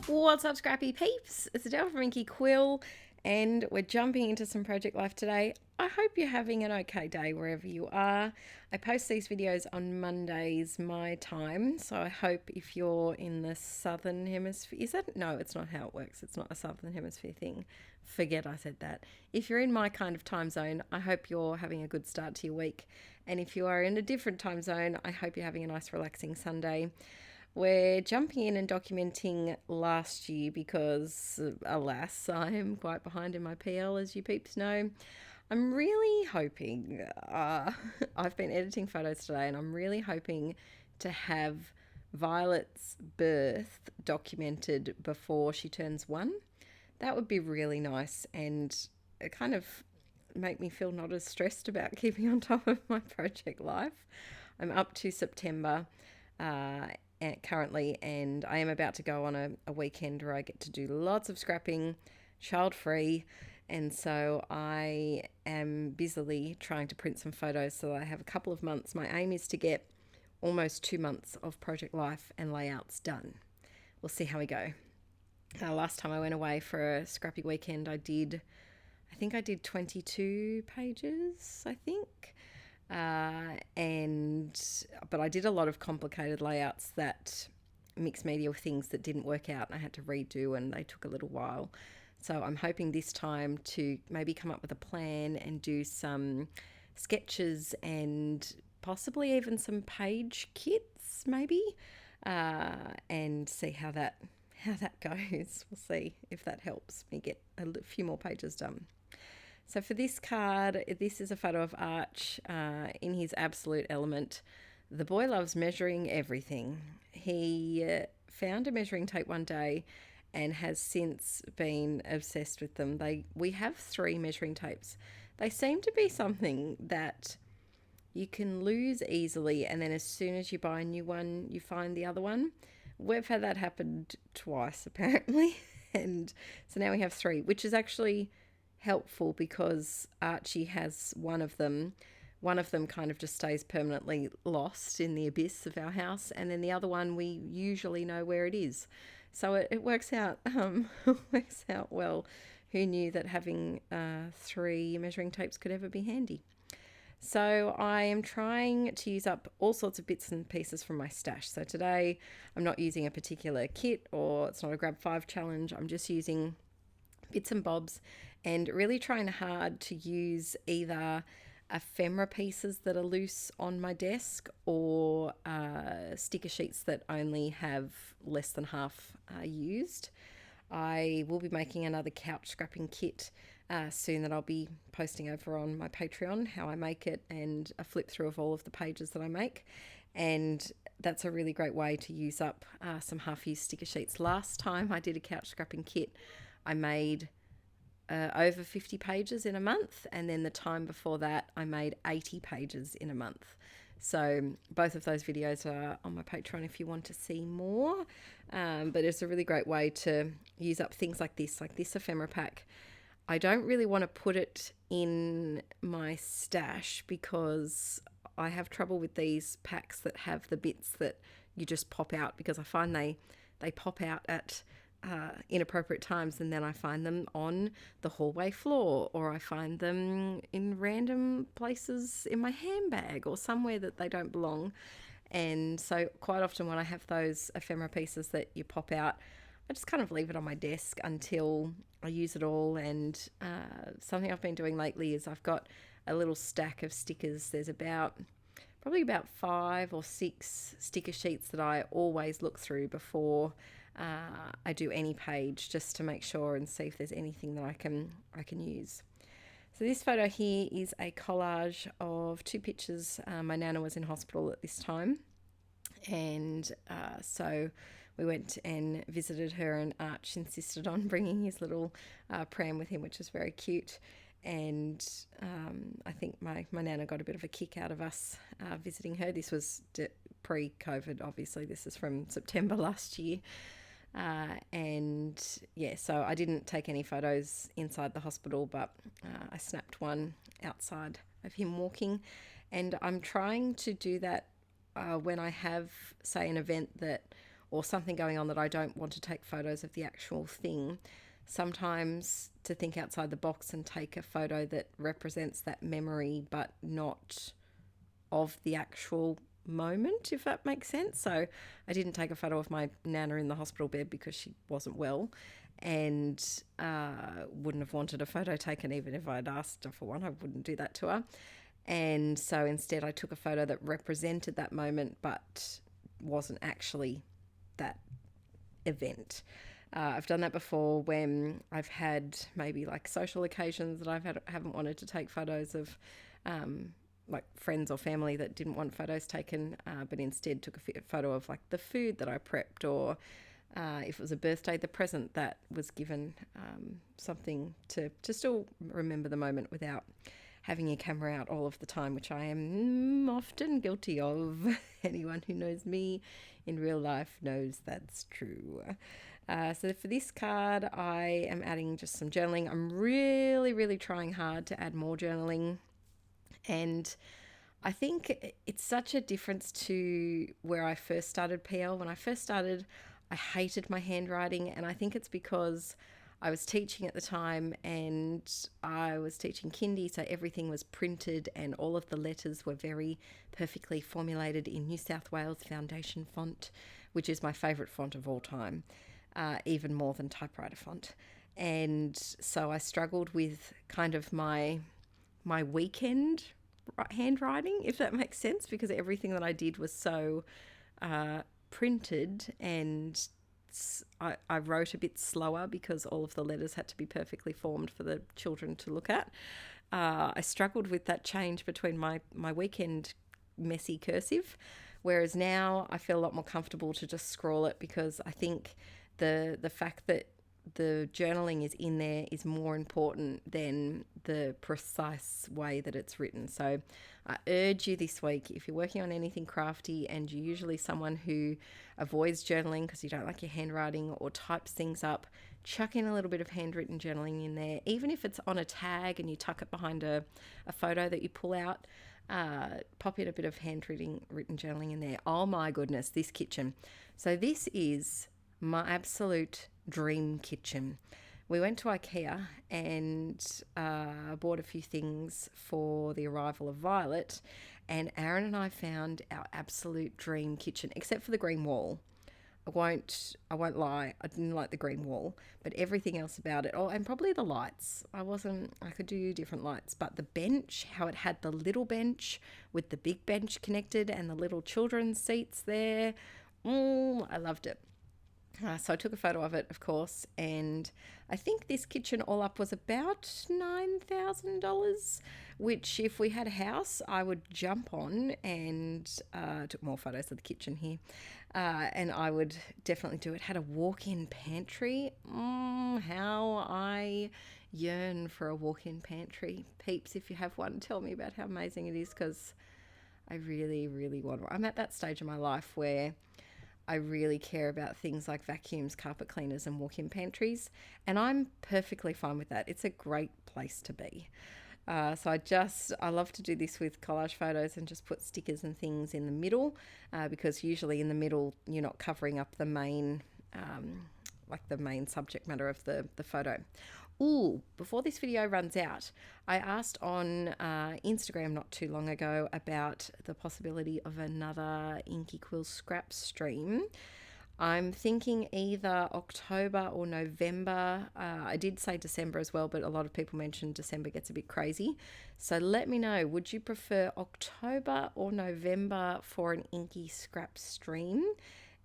What's up, scrappy peeps? It's Adele from Inkie Quill, and we're jumping into some project life today. I hope you're having an okay day wherever you are. I post these videos on Mondays my time, so I hope if you're in the southern hemisphere, is that? No, it's not how it works. It's not a southern hemisphere thing. Forget I said that. If you're in my kind of time zone, I hope you're having a good start to your week. And if you are in a different time zone, I hope you're having a nice relaxing Sunday. We're jumping in and documenting last year because, alas, I am quite behind in my PL, as you peeps know. I'm really hoping, I've been editing photos today, and I'm really hoping to have Violet's birth documented before she turns 1. That would be really nice, and it kind of make me feel not as stressed about keeping on top of my project life. I'm up to September currently, and I am about to go on a weekend where I get to do lots of scrapping, child-free, and so I am busily trying to print some photos so that I have a couple of months. My aim is to get almost 2 months of project life and layouts done. We'll see how we go. Last time I went away for a scrappy weekend, I think I did 22 pages, I think. But I did a lot of complicated layouts, that mixed media things that didn't work out, and I had to redo, and they took a little while. So I'm hoping this time to maybe come up with a plan and do some sketches and possibly even some page kits, maybe, and see how that goes. We'll see if that helps me get a few more pages done. So for this card, this is a photo of Arch in his absolute element. The boy loves measuring everything. He found a measuring tape one day and has since been obsessed with them. We have 3 measuring tapes. They seem to be something that you can lose easily, and then as soon as you buy a new one, you find the other one. We've had that happen twice, apparently. And so now we have 3, which is actually helpful because Archie has one of them. One of them kind of just stays permanently lost in the abyss of our house, and then the other one we usually know where it is. So it works out works out well. Who knew that having 3 measuring tapes could ever be handy? So I am trying to use up all sorts of bits and pieces from my stash. So today I'm not using a particular kit, or it's not a grab 5 challenge. I'm just using bits and bobs, and really trying hard to use either ephemera pieces that are loose on my desk, or sticker sheets that only have less than half used. I will be making another couch scrapping kit soon that I'll be posting over on my Patreon, how I make it, and a flip through of all of the pages that I make. And that's a really great way to use up some half-used sticker sheets. Last time I did a couch scrapping kit, I made over 50 pages in a month, and then the time before that I made 80 pages in a month. So both of those videos are on my Patreon if you want to see more, but it's a really great way to use up things like this ephemera pack. I don't really want to put it in my stash because I have trouble with these packs that have the bits that you just pop out, because I find they pop out at inappropriate times, and then I find them on the hallway floor, or I find them in random places in my handbag or somewhere that they don't belong. And so quite often when I have those ephemera pieces that you pop out, I just kind of leave it on my desk until I use it all. And something I've been doing lately is I've got a little stack of stickers. There's probably about 5 or 6 sticker sheets that I always look through before I do any page, just to make sure and see if there's anything that I can use. So this photo here is a collage of 2 pictures. My nana was in hospital at this time, and so we went and visited her, and Arch insisted on bringing his little pram with him, which was very cute. And I think my nana got a bit of a kick out of us visiting her. This was pre-COVID, obviously. This is from September last year. And yeah, so I didn't take any photos inside the hospital, but I snapped one outside of him walking. And I'm trying to do that when I have, say, an event that or something going on that I don't want to take photos of the actual thing, sometimes to think outside the box and take a photo that represents that memory but not of the actual moment, if that makes sense. So I didn't take a photo of my nana in the hospital bed because she wasn't well, and wouldn't have wanted a photo taken even if I'd asked her for one. I wouldn't do that to her. And so instead I took a photo that represented that moment but wasn't actually that event. I've done that before when I've had maybe like social occasions that haven't wanted to take photos of, like friends or family that didn't want photos taken, but instead took a photo of like the food that I prepped, or if it was a birthday, the present that was given, something to still remember the moment without having your camera out all of the time, which I am often guilty of. Anyone who knows me in real life knows that's true. So for this card, I am adding just some journaling. I'm really, really trying hard to add more journaling. And I think it's such a difference to where I first started PL. When I first started, I hated my handwriting, and I think it's because I was teaching at the time, and I was teaching kindy, so everything was printed and all of the letters were very perfectly formulated in New South Wales Foundation font, which is my favourite font of all time, even more than typewriter font. And so I struggled with kind of my weekend handwriting, if that makes sense, because everything that I did was so printed, and I wrote a bit slower because all of the letters had to be perfectly formed for the children to look at. I struggled with that change between my weekend messy cursive, whereas now I feel a lot more comfortable to just scroll it, because I think the fact that the journaling is in there is more important than the precise way that it's written. So I urge you this week, if you're working on anything crafty and you're usually someone who avoids journaling because you don't like your handwriting or types things up, chuck in a little bit of handwritten journaling in there. Even if it's on a tag and you tuck it behind a photo that you pull out, pop in a bit of handwritten journaling in there. Oh my goodness, this kitchen. So this is my absolute dream kitchen. We went to IKEA and bought a few things for the arrival of Violet, and Aaron and I found our absolute dream kitchen, except for the green wall. I won't lie, I didn't like the green wall, but everything else about it, and probably the lights. I could do different lights, but the bench, how it had the little bench with the big bench connected and the little children's seats there, I loved it. So I took a photo of it, of course, and I think this kitchen all up was about $9,000, which if we had a house, I would jump on, and took more photos of the kitchen here, and I would definitely do it. Had a walk-in pantry. How I yearn for a walk-in pantry. Peeps, if you have one, tell me about how amazing it is, because I really, really want one. I'm at that stage in my life where I really care about things like vacuums, carpet cleaners, and walk-in pantries, and I'm perfectly fine with that. It's a great place to be. So I love to do this with collage photos and just put stickers and things in the middle, because usually in the middle you're not covering up the main, like the main subject matter of the photo. Before this video runs out, I asked on Instagram not too long ago about the possibility of another Inkie Quill scrap stream. I'm thinking either October or November. I did say December as well, but a lot of people mentioned December gets a bit crazy. So let me know, would you prefer October or November for an Inkie scrap stream?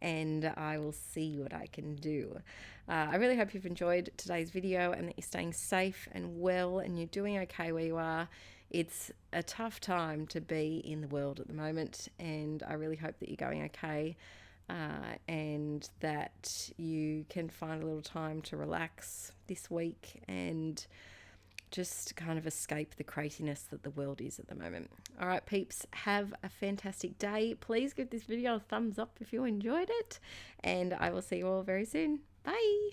And I will see what I can do. I really hope you've enjoyed today's video and that you're staying safe and well and you're doing okay where you are. It's a tough time to be in the world at the moment, and I really hope that you're going okay, and that you can find a little time to relax this week and just kind of escape the craziness that the world is at the moment. All right, peeps, have a fantastic day. Please give this video a thumbs up if you enjoyed it, and I will see you all very soon. Bye.